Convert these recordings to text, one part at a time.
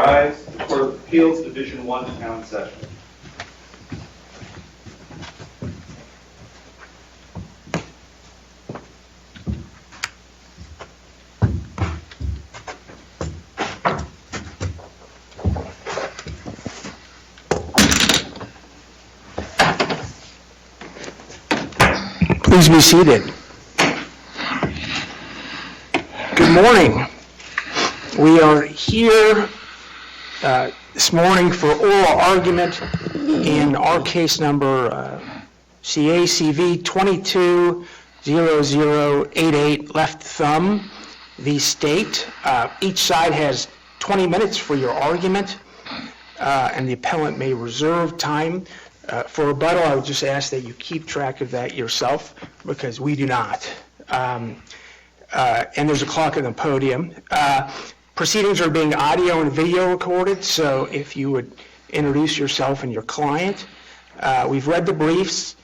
rise. The Court of Appeals, Division 1 is now in session. Please be seated. Good morning. We are here this morning for oral argument in our case number CV22 0088 Left Thumb v. State. Each side has 20 minutes for your argument, and the appellant may reserve time for rebuttal. I would just ask that you keep track of that yourself, because we do not. And there's a clock on the podium. Proceedings are being audio and video recorded, so if you would introduce yourself and your client. We've read the briefs,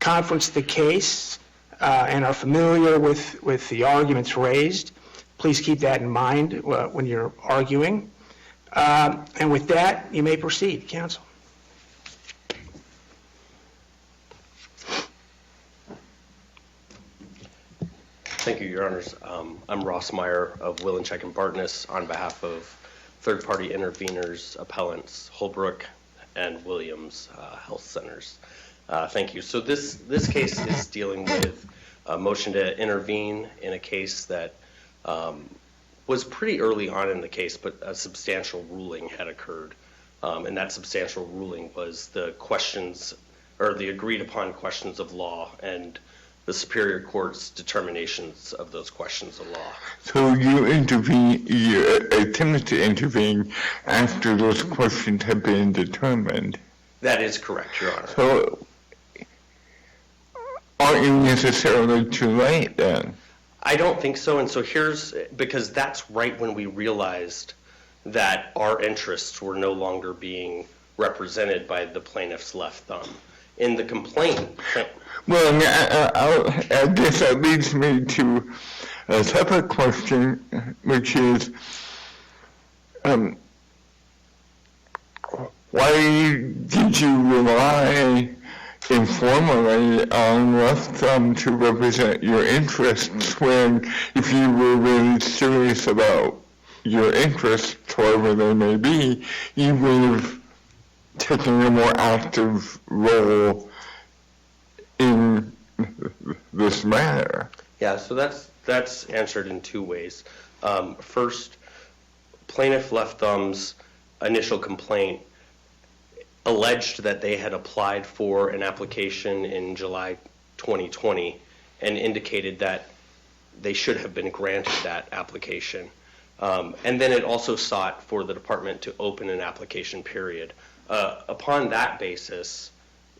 conferenced the case, and are familiar with the arguments raised. Please keep that in mind when you're arguing. And with that, you may proceed, counsel. Thank you, Your Honors. I'm Ross Meyer of Willencheck and Bartness on behalf of third-party interveners, appellants Holbrook and Williams Health Centers. Thank you. So this case is dealing with a motion to intervene in a case that was pretty early on in the case, but a substantial ruling had occurred. And that substantial ruling was the questions, or the agreed upon questions of law, and the Superior Court's determinations of those questions of law. So you attempted to intervene after those questions have been determined? That is correct, Your Honor. So aren't you necessarily too late then? I don't think so, and so because that's right when we realized that our interests were no longer being represented by the plaintiff's left thumb. In the complaint... Well, I guess that leads me to a separate question, which is, why did you rely informally on left thumb to represent your interests when, if you were really serious about your interests, whatever they may be, you would have taken a more active role in this matter? Yeah, so that's answered in two ways. First, plaintiff left thumb's initial complaint alleged that they had applied for an application in July 2020 and indicated that they should have been granted that application. And then it also sought for the department to open an application period. Upon that basis,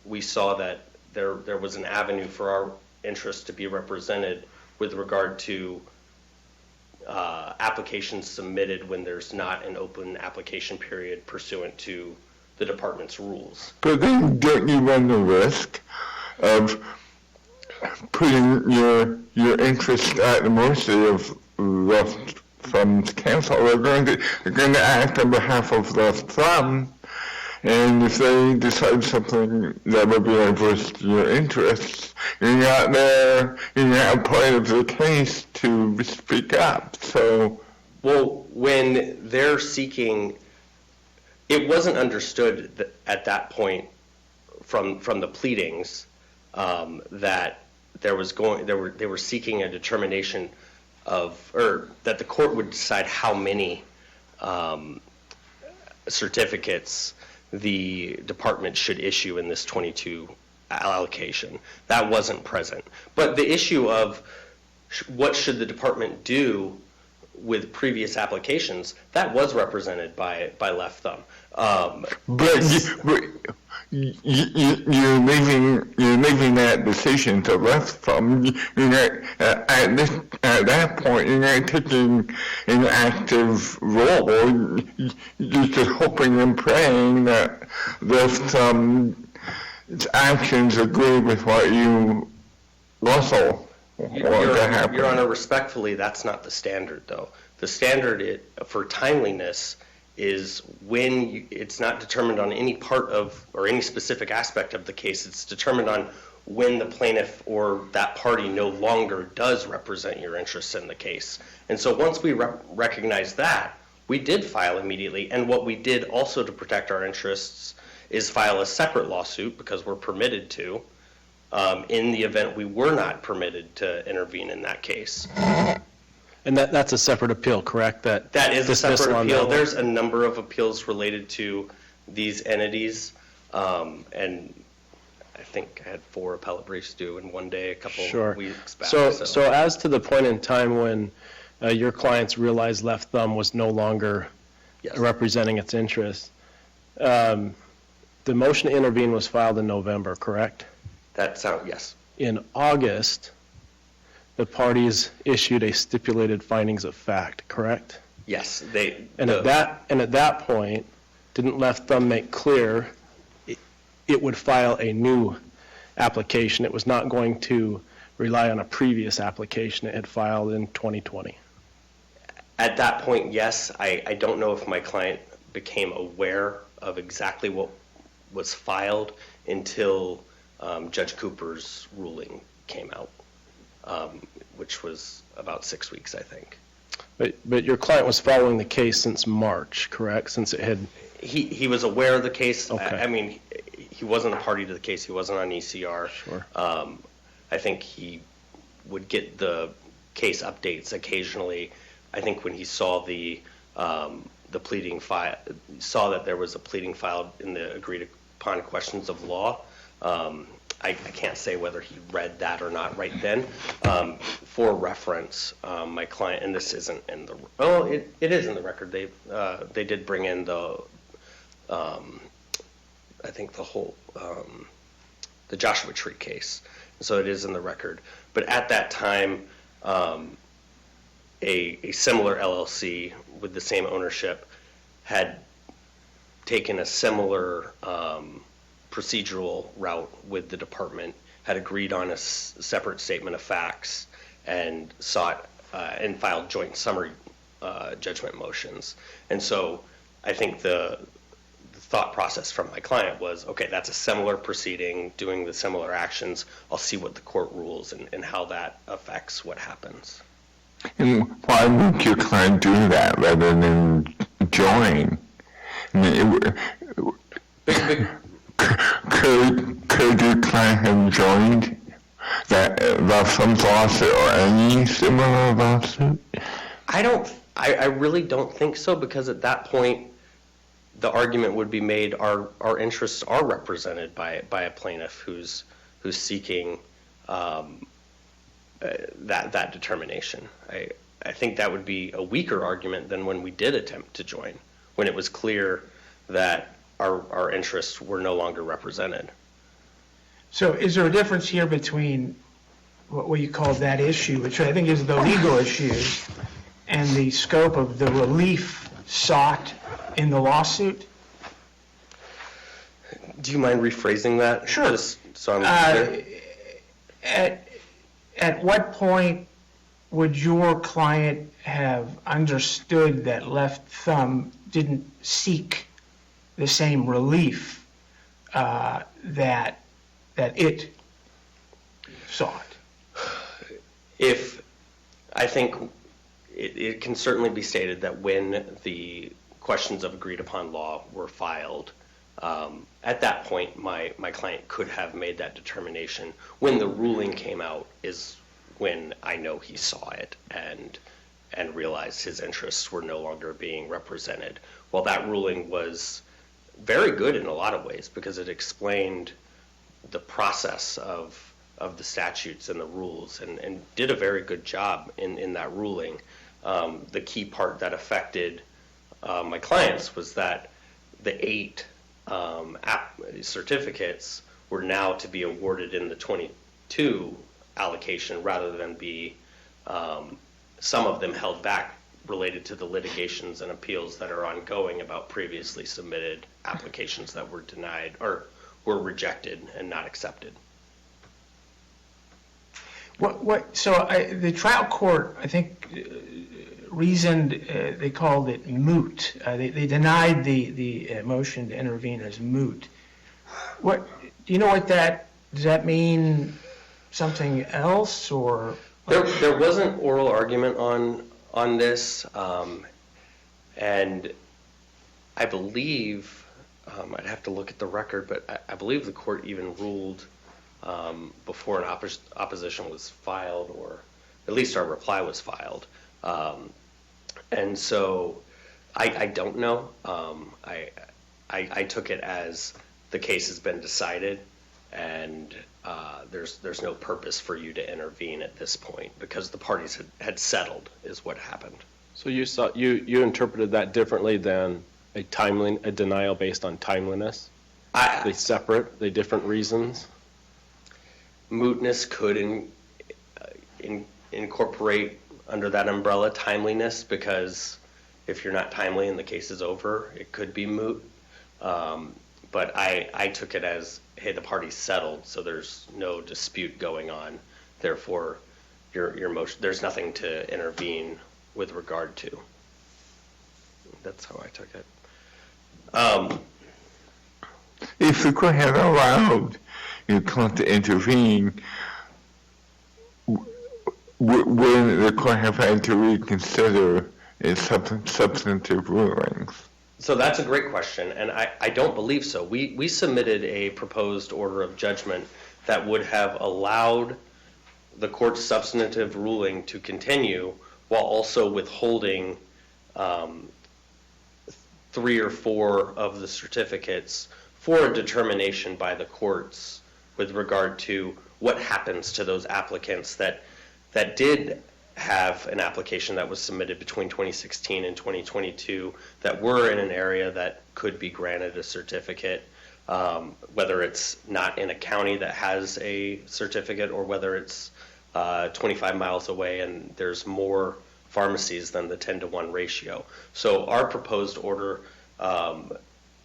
we saw that there was an avenue for our interests to be represented with regard to applications submitted when there's not an open application period pursuant to the department's rules. But then don't you run the risk of putting your interests at the mercy of left thumb's counsel? They're going to act on behalf of left thumb, and if they decide something that would be adverse to your interests, you're not there, you're not part of the case to speak up. So, well, when they're seeking, it wasn't understood at that point from the pleadings that they were seeking a determination of, or that the court would decide how many certificates the department should issue in this 22 allocation. That wasn't present. But the issue of what should the department do with previous applications, that was represented by left thumb. But you're leaving that decision to left thumb. At that point, you're not taking an active role. You're just hoping and praying that left thumb's actions agree with what you also want to happen. Your Honor, respectfully, that's not the standard, though. The standard for timeliness is when it's not determined on any part of or any specific aspect of the case. It's determined on when the plaintiff or that party no longer does represent your interests in the case. And so once we recognize that, we did file immediately. And what we did also to protect our interests is file a separate lawsuit, because we're permitted to, in the event we were not permitted to intervene in that case. And that's a separate appeal, correct? That is a dismissal separate on that appeal. one? There's a number of appeals related to these entities, and I think I had 4 appellate briefs due in one day, a couple Sure. weeks back. So as to the point in time when your clients realized Left Thumb was no longer Yes. representing its interests, the motion to intervene was filed in November, correct? Yes. In August, the parties issued a stipulated findings of fact, correct? Yes, And at that point, didn't Left Thumb make clear it would file a new application? It was not going to rely on a previous application it had filed in 2020. At that point, yes. I don't know if my client became aware of exactly what was filed until Judge Cooper's ruling came out, which was about 6 weeks, I think. But your client was following the case since March, correct? Since it had... He was aware of the case. Okay. I mean, he wasn't a party to the case. He wasn't on ECR. Sure. I think he would get the case updates occasionally. I think when he saw the pleading file, saw that there was a pleading filed in the agreed upon questions of law. I can't say whether he read that or not right then. For reference, my client, and this isn't in the, it is in the record. They did bring in the, I think the whole, the Joshua Tree case. So it is in the record. But at that time, a similar LLC with the same ownership had taken a similar procedural route with the department, had agreed on a separate statement of facts, and sought and filed joint summary judgment motions. And so I think the thought process from my client was, okay, that's a similar proceeding, doing the similar actions. I'll see what the court rules and how that affects what happens. And why would your client do that rather than join? I mean, could your client have joined that Thumb's lawsuit or any similar lawsuit? I really don't think so, because at that point, the argument would be made our interests are represented by a plaintiff who's seeking that determination. I think that would be a weaker argument than when we did attempt to join, when it was clear that our interests were no longer represented. So is there a difference here between what you call that issue, which I think is the legal issues, and the scope of the relief sought in the lawsuit? Do you mind rephrasing that? Sure. Just so I'm clear. At what point would your client have understood that Left Thumb didn't seek the same relief that it sought? I think it can certainly be stated that when the questions of agreed upon law were filed, at that point my client could have made that determination. When the ruling came out is when I know he saw it and realized his interests were no longer being represented. Well, that ruling was very good in a lot of ways, because it explained the process of the statutes and the rules, and did a very good job in that ruling. The key part that affected my clients was that the 8 certificates were now to be awarded in the 22 allocation, rather than be some of them held back related to the litigations and appeals that are ongoing about previously submitted applications that were denied or were rejected and not accepted. So the trial court, I think, reasoned, they called it moot. They denied the motion to intervene as moot. What, do you know what does that mean something else, or? There was an oral argument on this, and I believe, I'd have to look at the record, but I believe the court even ruled before an opposition was filed, or at least our reply was filed. And so I don't know. I took it as the case has been decided, and there's no purpose for you to intervene at this point because the parties had settled is what happened. So you interpreted that differently than a denial based on timeliness? They separate, they different reasons? Mootness could incorporate under that umbrella timeliness, because if you're not timely and the case is over, it could be moot. But I took it as, hey, the party's settled, so there's no dispute going on. Therefore, your motion, there's nothing to intervene with regard to. That's how I took it. If the court had allowed your client to intervene, would the court have had to reconsider its substantive rulings? So that's a great question, and I don't believe so. We submitted a proposed order of judgment that would have allowed the court's substantive ruling to continue while also withholding 3 or 4 of the certificates for a determination by the courts with regard to what happens to those applicants that did have an application that was submitted between 2016 and 2022 that were in an area that could be granted a certificate, whether it's not in a county that has a certificate or whether it's 25 miles away and there's more pharmacies than the 10-to-1 ratio. So our proposed order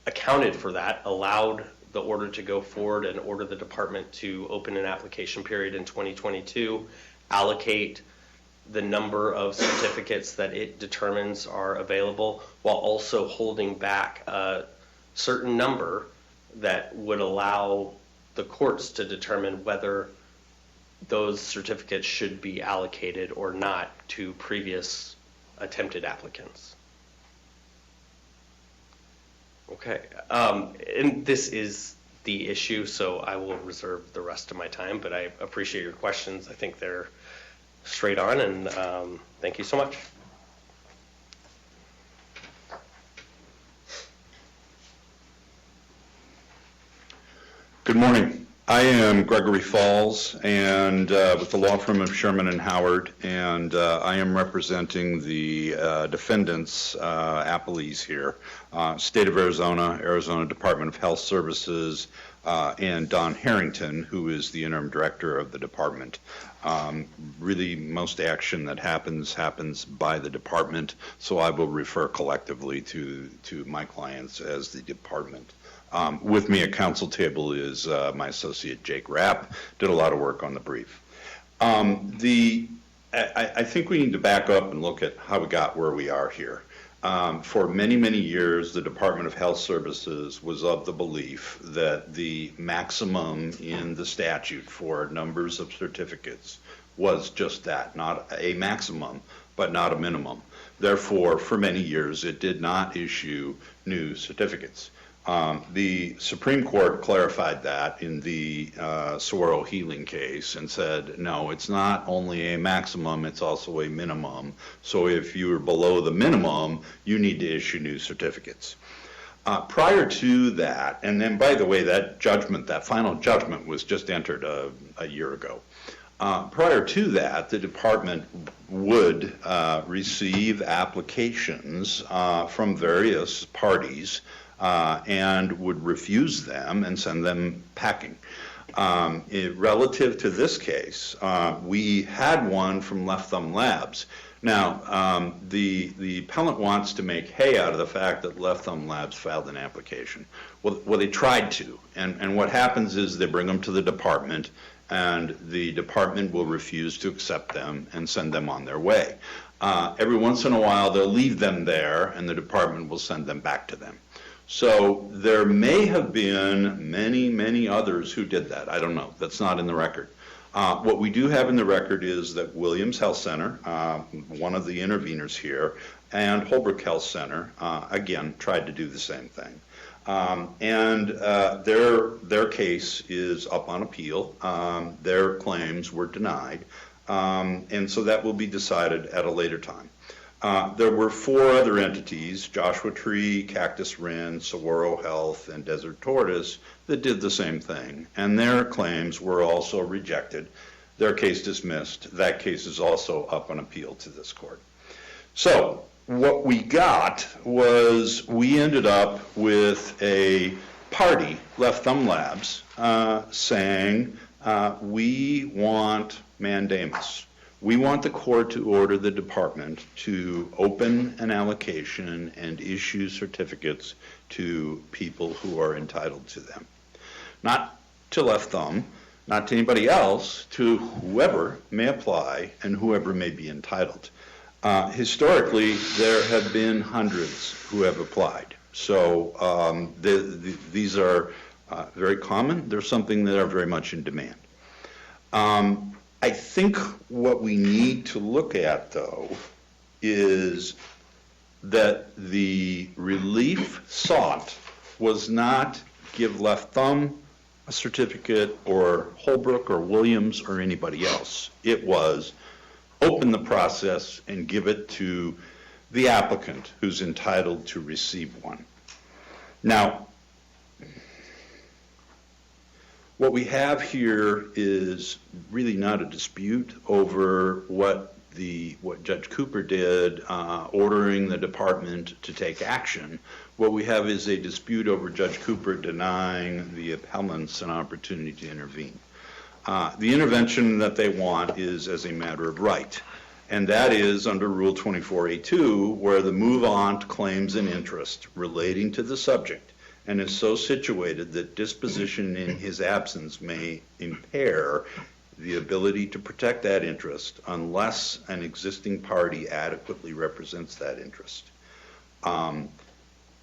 accounted for that, allowed the order to go forward and order the department to open an application period in 2022, allocate the number of certificates that it determines are available, while also holding back a certain number that would allow the courts to determine whether those certificates should be allocated or not to previous attempted applicants. Okay, and this is the issue, so I will reserve the rest of my time, but I appreciate your questions. I think they're straight on, and thank you so much. Good morning. I am Gregory Falls, and with the law firm of Sherman and Howard, and I am representing the defendants, appellees here, State of Arizona, Arizona Department of Health Services, and Don Harrington, who is the interim director of the department. Really, most action that happens by the department, so I will refer collectively to my clients as the department. With me at council table is my associate Jake Rapp, did a lot of work on the brief. I think we need to back up and look at how we got where we are here. For many, many years, the Department of Health Services was of the belief that the maximum in the statute for numbers of certificates was just that, not a maximum, but not a minimum. Therefore, for many years, it did not issue new certificates. The Supreme Court clarified that in the Soro Healing case and said, no, it's not only a maximum, it's also a minimum. So if you're below the minimum, you need to issue new certificates. Prior to that, and then by the way, that final judgment was just entered a year ago. Prior to that, the department would receive applications from various parties and would refuse them and send them packing. Relative to this case, we had one from Left Thumb Labs. Now, the appellant wants to make hay out of the fact that Left Thumb Labs filed an application. Well, they tried to, and what happens is they bring them to the department, and the department will refuse to accept them and send them on their way. Every once in a while, they'll leave them there, and the department will send them back to them. So there may have been many, many others who did that. I don't know. That's not in the record. What we do have in the record is that Williams Health Center, one of the interveners here, and Holbrook Health Center, again, tried to do the same thing. Their case is up on appeal. Their claims were denied. And so that will be decided at a later time. There were 4 other entities, Joshua Tree, Cactus Wren, Saguaro Health, and Desert Tortoise, that did the same thing. And their claims were also rejected. Their case dismissed. That case is also up on appeal to this court. So what we got was we ended up with a party, Left Thumb Labs, saying we want mandamus. We want the court to order the department to open an allocation and issue certificates to people who are entitled to them. Not to Left Thumb, not to anybody else, to whoever may apply and whoever may be entitled. Historically, there have been hundreds who have applied. So these are very common. They're something that are very much in demand. I think what we need to look at, though, is that the relief sought was not give Left Thumb a certificate or Holbrook or Williams or anybody else. It was open the process and give it to the applicant who's entitled to receive one. Now, what we have here is really not a dispute over what Judge Cooper did, ordering the department to take action. What we have is a dispute over Judge Cooper denying the appellants an opportunity to intervene. The intervention that they want is as a matter of right, and that is under Rule 24A2, where the move-on claims an interest relating to the subject and is so situated that disposition in his absence may impair the ability to protect that interest unless an existing party adequately represents that interest.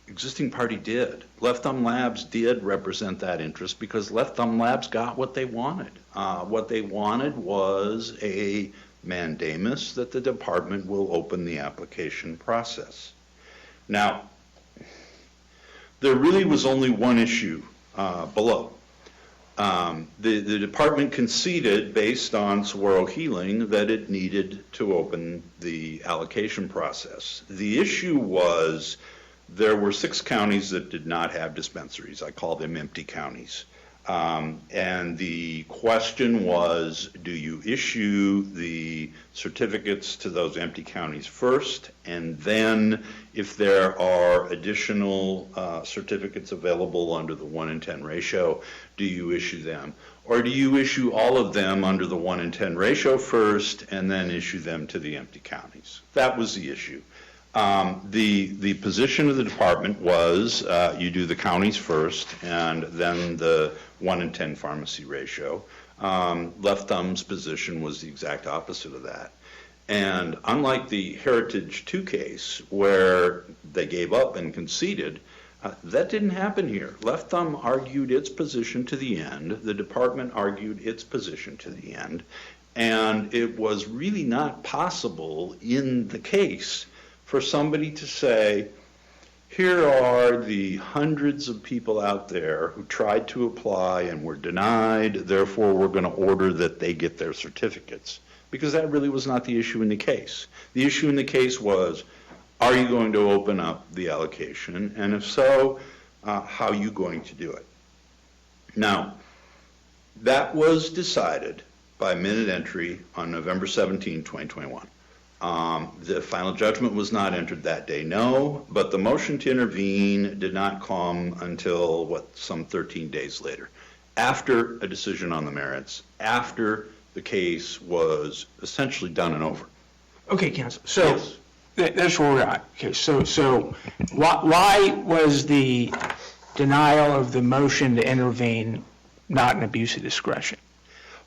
Existing party did. Left Thumb Labs did represent that interest because Left Thumb Labs got what they wanted. What they wanted was a mandamus that the department will open the application process. Now, there really was only one issue below. The department conceded, based on Saguaro Healing, that it needed to open the allocation process. The issue was there were 6 counties that did not have dispensaries. I call them empty counties. And the question was, do you issue the certificates to those empty counties first, and then if there are additional certificates available under the 1-in-10 ratio, do you issue them? Or do you issue all of them under the 1-in-10 ratio first and then issue them to the empty counties? That was the issue. The position of the department was you do the counties first and then the 1-in-10 pharmacy ratio. Left Thumb's position was the exact opposite of that. And unlike the Heritage 2 case where they gave up and conceded, that didn't happen here. Left Thumb argued its position to the end. The department argued its position to the end. And it was really not possible in the case for somebody to say, here are the hundreds of people out there who tried to apply and were denied, therefore we're going to order that they get their certificates. Because that really was not the issue in the case. The issue in the case was, are you going to open up the allocation? And if so, how are you going to do it? Now, that was decided by minute entry on November 17, 2021. The final judgment was not entered that day, no, but the motion to intervene did not come until, some 13 days later, after a decision on the merits, after the case was essentially done and over. Okay, counsel. So Yes. that's where we're at. Okay, so why was the denial of the motion to intervene not an abuse of discretion?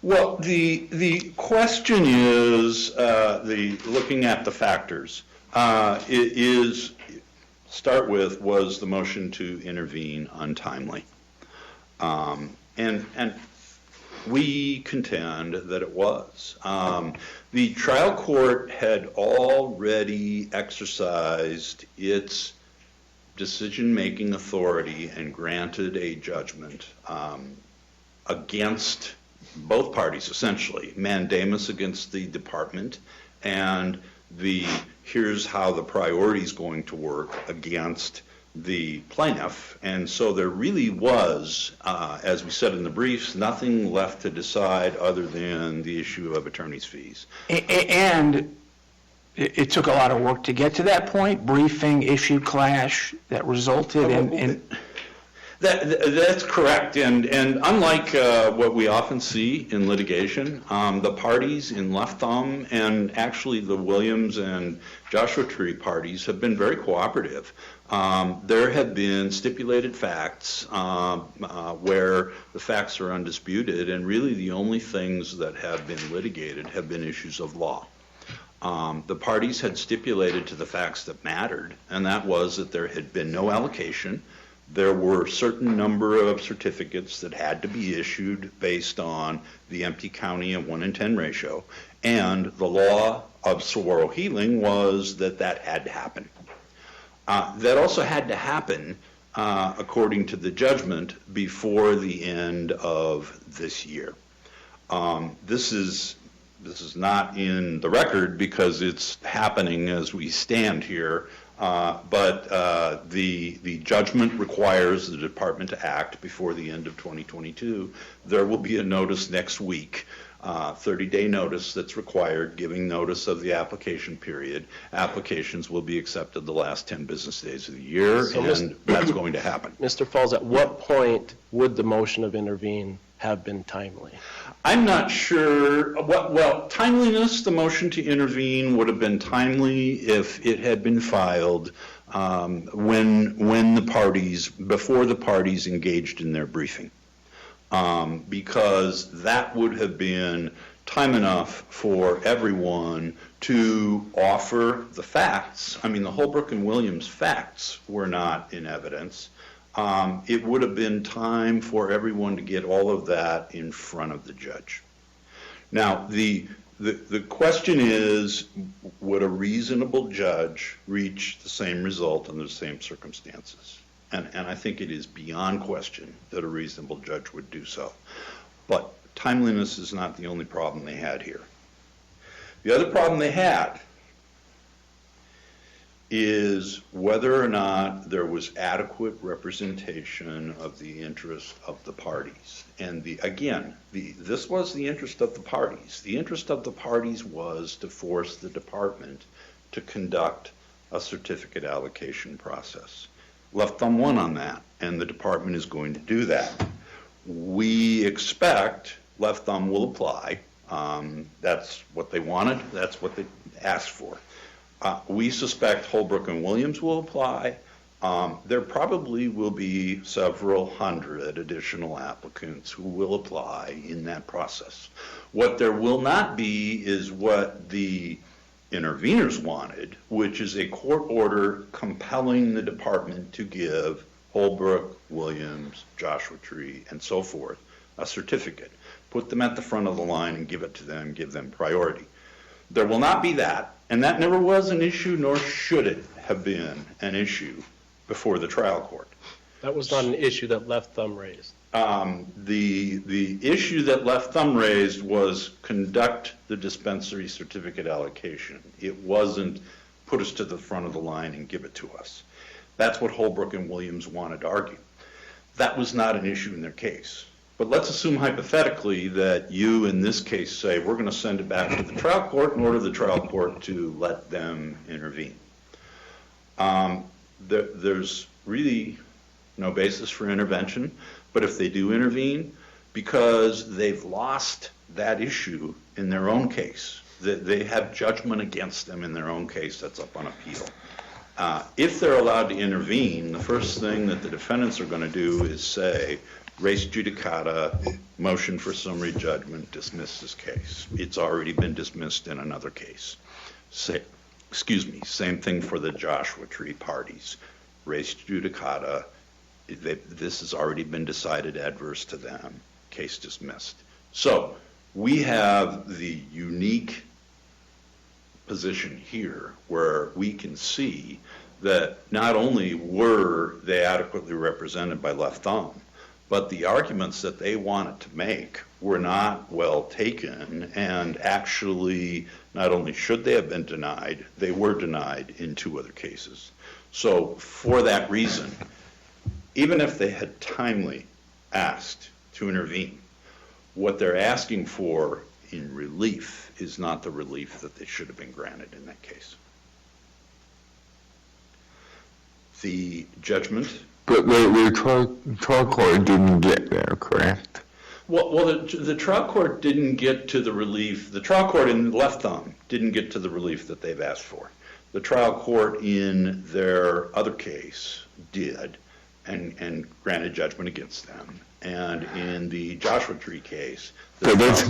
Well, the question is, looking at the factors, start with, was the motion to intervene untimely? And we contend that it was. The trial court had already exercised its decision-making authority and granted a judgment against both parties, essentially, mandamus against the department, and here's how the priority is going to work against the plaintiff. And so there really was, as we said in the briefs, nothing left to decide other than the issue of attorney's fees. And it took a lot of work to get to that point, briefing, issue clash that resulted in That's correct, and unlike what we often see in litigation, the parties in Left Thumb and actually the Williams and Joshua Tree parties have been very cooperative. There have been stipulated facts where the facts are undisputed, and really the only things that have been litigated have been issues of law. The parties had stipulated to the facts that mattered, and that was that there had been no allocation. There were a certain number of certificates that had to be issued based on the empty county and 1 in 10 ratio, and the law of Saguaro Healing was that had to happen. That also had to happen, according to the judgment, before the end of this year. This is not in the record because it's happening as we stand here. But the judgment requires the department to act before the end of 2022. There will be a notice next week, 30-day notice that's required, giving notice of the application period. Applications will be accepted the last 10 business days of the year, and that's going to happen. Mr. Falls, at what point would the motion of intervene have been timely? I'm not sure. Well, timeliness, the motion to intervene would have been timely if it had been filed before the parties engaged in their briefing, because that would have been time enough for everyone to offer the facts. I mean, the Holbrook and Williams facts were not in evidence. It would have been time for everyone to get all of that in front of the judge. Now, the question is, would a reasonable judge reach the same result under the same circumstances? And I think it is beyond question that a reasonable judge would do so. But timeliness is not the only problem they had here. The other problem they had is whether or not there was adequate representation of the interests of the parties. And this was the interest of the parties. The interest of the parties was to force the department to conduct a certificate allocation process. Left Thumb won on that, and the department is going to do that. We expect Left Thumb will apply. That's what they wanted. That's what they asked for. We suspect Holbrook and Williams will apply. There probably will be several hundred additional applicants who will apply in that process. What there will not be is what the interveners wanted, which is a court order compelling the department to give Holbrook, Williams, Joshua Tree, and so forth a certificate. Put them at the front of the line and give it to them, give them priority. There will not be that, and that never was an issue, nor should it have been an issue before the trial court. That was not an issue that Left Thumb raised. The issue that Left Thumb raised was conduct the dispensary certificate allocation. It wasn't put us to the front of the line and give it to us. That's what Holbrook and Williams wanted to argue. That was not an issue in their case. But let's assume hypothetically that you, in this case, say we're going to send it back to the trial court and order the trial court to let them intervene. There's really no basis for intervention, but if they do intervene, because they've lost that issue in their own case, they have judgment against them in their own case that's up on appeal. If they're allowed to intervene, the first thing that the defendants are going to do is say, res judicata, motion for summary judgment, dismiss this case. It's already been dismissed in another case. Same thing for the Joshua Tree parties. Res judicata, this has already been decided adverse to them, case dismissed. So we have the unique position here where we can see that not only were they adequately represented by Left Thumb, but the arguments that they wanted to make were not well taken, and actually not only should they have been denied, they were denied in 2 other cases. So for that reason, even if they had timely asked to intervene, what they're asking for in relief is not the relief that they should have been granted in that case. The judgment. But the trial court didn't get there, correct? Well, the trial court didn't get to the relief. The trial court in Left Thumb didn't get to the relief that they've asked for. The trial court in their other case did, and granted judgment against them. And in the Joshua Tree case, But that's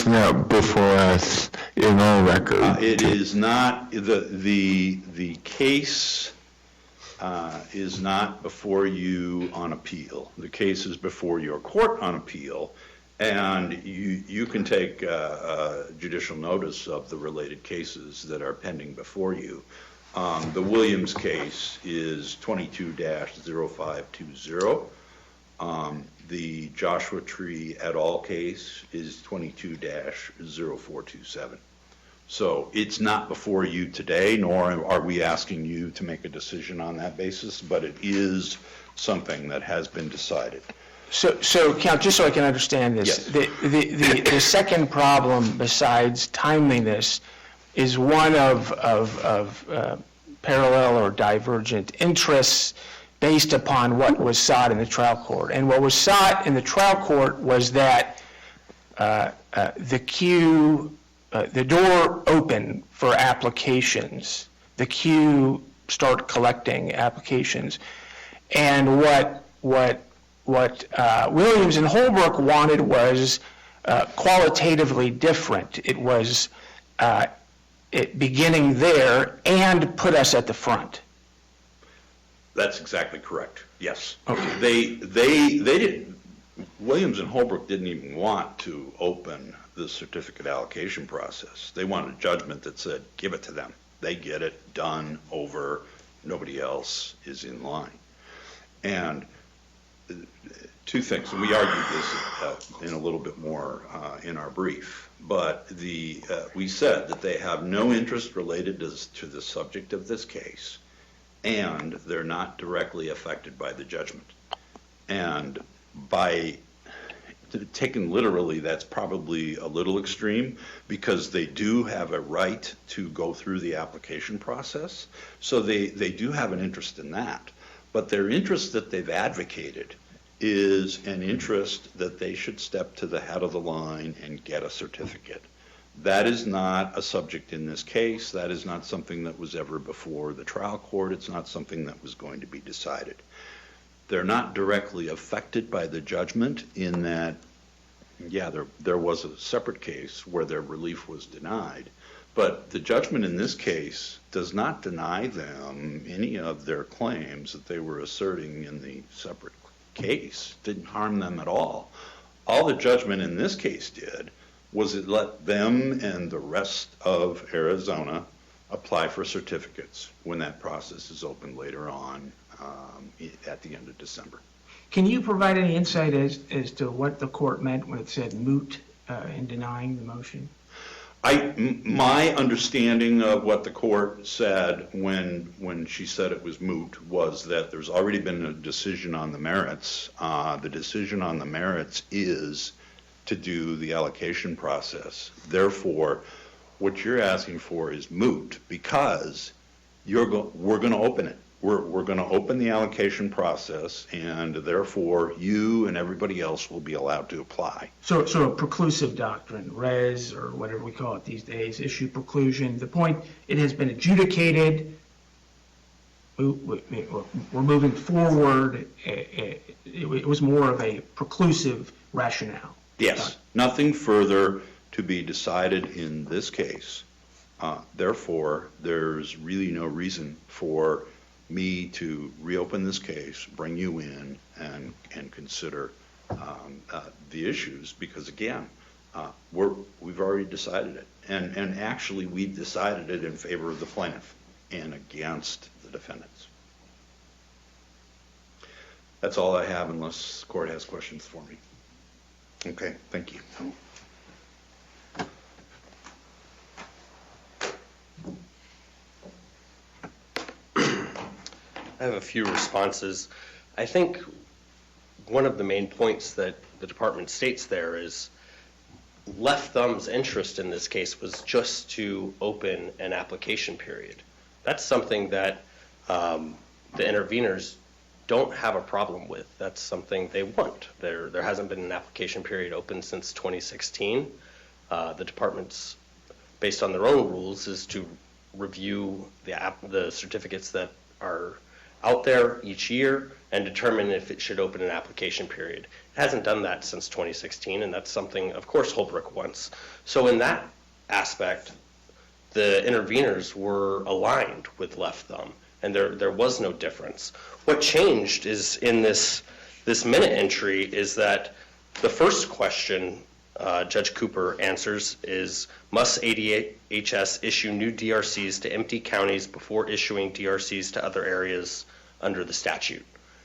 not before us in our record. it is not, the case is not before you on appeal. The case is before your court on appeal, and you can take judicial notice of the related cases that are pending before you. The Williams case is 22-0520. The Joshua Tree et al. Case is 22-0427. So it's not before you today, nor are we asking you to make a decision on that basis, but it is something that has been decided. So Count, just so I can understand this, Yes. the second problem besides timeliness is one of parallel or divergent interests based upon what was sought in the trial court. And what was sought in the trial court was that the door open for applications, the queue start collecting applications. And what Williams and Holbrook wanted was qualitatively different. It was beginning there and put us at the front. That's exactly correct, yes. Okay. They didn't, Williams and Holbrook didn't even want to open the certificate allocation process. They wanted a judgment that said, give it to them. They get it, done, over, nobody else is in line. And 2 things, and we argued this in a little bit more in our brief, but we said that they have no interest related to the subject of this case, and they're not directly affected by the judgment. And by taken literally, that's probably a little extreme, because they do have a right to go through the application process, so they do have an interest in that. But their interest that they've advocated is an interest that they should step to the head of the line and get a certificate. That is not a subject in this case. That is not something that was ever before the trial court. It's not something that was going to be decided. They're not directly affected by the judgment in that, yeah, there was a separate case where their relief was denied, but the judgment in this case does not deny them any of their claims that they were asserting in the separate case. It didn't harm them at all. All the judgment in this case did was it let them and the rest of Arizona apply for certificates when that process is open later on at the end of December. Can you provide any insight as to what the court meant when it said moot in denying the motion? My understanding of what the court said when she said it was moot was that there's already been a decision on the merits. The decision on the merits is to do the allocation process. Therefore, what you're asking for is moot because we're going to open it. We're going to open the allocation process, and therefore you and everybody else will be allowed to apply. So a preclusive doctrine, res, or whatever we call it these days, issue preclusion. The point, it has been adjudicated. we're moving forward. It was more of a preclusive rationale. Yes, nothing further to be decided in this case. Therefore, there's really no reason for me to reopen this case, bring you in, and consider the issues, because again, we've already decided it. And actually, we've decided it in favor of the plaintiff and against the defendants. That's all I have, unless the court has questions for me. Okay, thank you. I have a few responses. I think one of the main points that the department states there is Left Thumb's interest in this case was just to open an application period. That's something that the interveners don't have a problem with. That's something they want. There hasn't been an application period open since 2016. The department's, based on their own rules, is to review the certificates that are out there each year and determine if it should open an application period. It hasn't done that since 2016, and that's something, of course, Holbrook wants. So in that aspect, the interveners were aligned with Left Thumb, and there was no difference. What changed is in this minute entry is that the first question Judge Cooper answers is, must ADHS issue new DRCs to empty counties before issuing DRCs to other areas under the statute?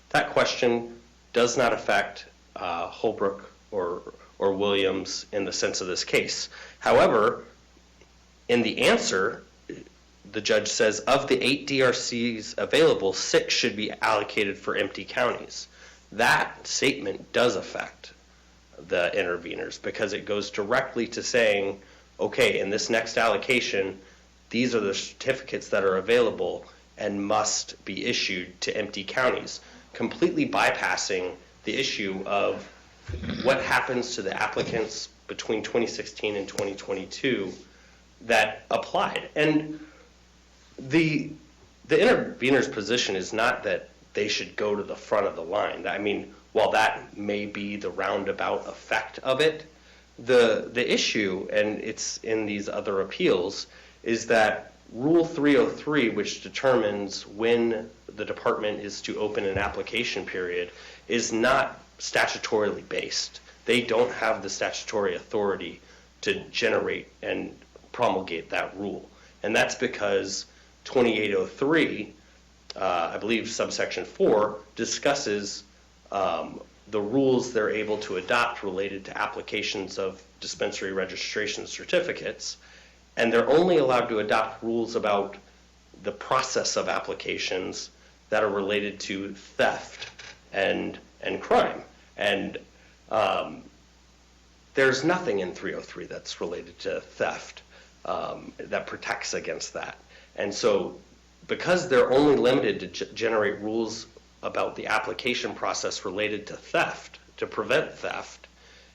That question does not affect Holbrook or Williams in the sense of this case. However, in the answer, the judge says, of the 8 DRCs available, 6 should be allocated for empty counties. That statement does affect the interveners because it goes directly to saying, okay, in this next allocation, these are the certificates that are available and must be issued to empty counties, completely bypassing the issue of what happens to the applicants between 2016 and 2022 that applied. And the intervener's position is not that they should go to the front of the line. I mean, while that may be the roundabout effect of it, the issue, and it's in these other appeals, is that Rule 303, which determines when the department is to open an application period, is not statutorily based. They don't have the statutory authority to generate and promulgate that rule. And that's because 2803, I believe subsection 4, discusses the rules they're able to adopt related to applications of dispensary registration certificates, and they're only allowed to adopt rules about the process of applications that are related to theft and crime. And there's nothing in 303 that's related to theft that protects against that. And so because they're only limited to generate rules about the application process related to theft, to prevent theft,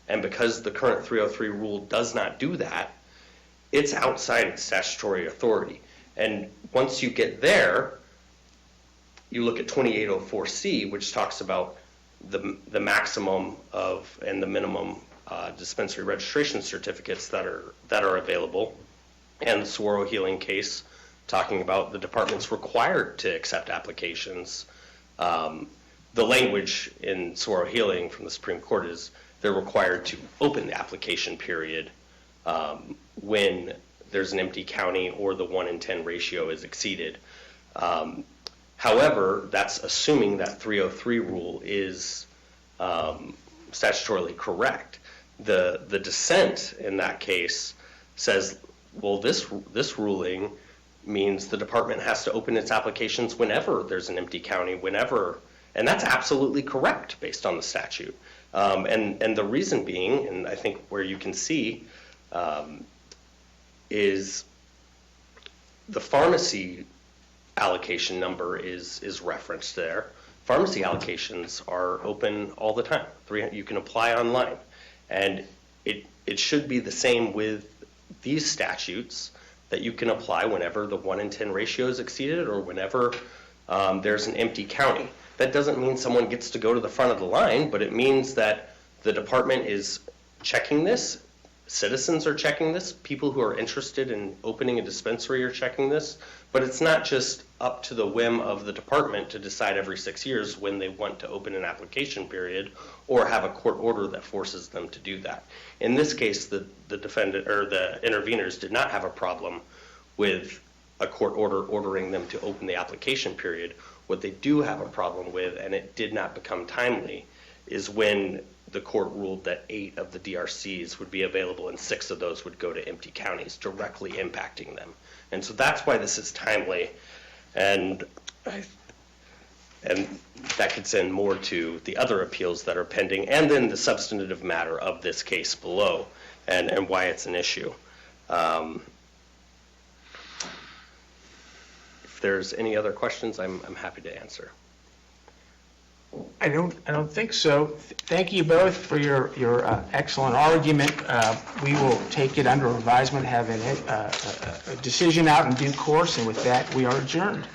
and because the current 303 rule does not do that, it's outside its statutory authority. And once you get there, you look at 2804C, which talks about the maximum of and the minimum dispensary registration certificates that are available, and the Saguaro Healing case talking about the department's required to accept applications. The language in Saguaro Healing from the Supreme Court is they're required to open the application period when there's an empty county or the 1-in-10 ratio is exceeded. However, that's assuming that 303 rule is statutorily correct. The dissent in that case says, well, this ruling means the department has to open its applications whenever there's an empty county, and that's absolutely correct based on the statute. And the reason being, and I think where you can see, is the pharmacy allocation number is referenced there. Pharmacy allocations are open all the time. You can apply online. And it should be the same with these statutes, that you can apply whenever the 1-in-10 ratio is exceeded or whenever there's an empty county. That doesn't mean someone gets to go to the front of the line, but it means that the department is checking this, citizens are checking this, people who are interested in opening a dispensary are checking this, but it's not just up to the whim of the department to decide every 6 years when they want to open an application period or have a court order that forces them to do that. In this case, the defendant or the interveners did not have a problem with a court order ordering them to open the application period. What they do have a problem with, and it did not become timely, is when the court ruled that 8 of the DRCs would be available and 6 of those would go to empty counties, directly impacting them. And so that's why this is timely, and that could send more to the other appeals that are pending, and then the substantive matter of this case below, and why it's an issue. If there's any other questions, I'm happy to answer. I don't think so. Thank you both for your excellent argument. We will take it under advisement, have a decision out in due course, and with that, we are adjourned.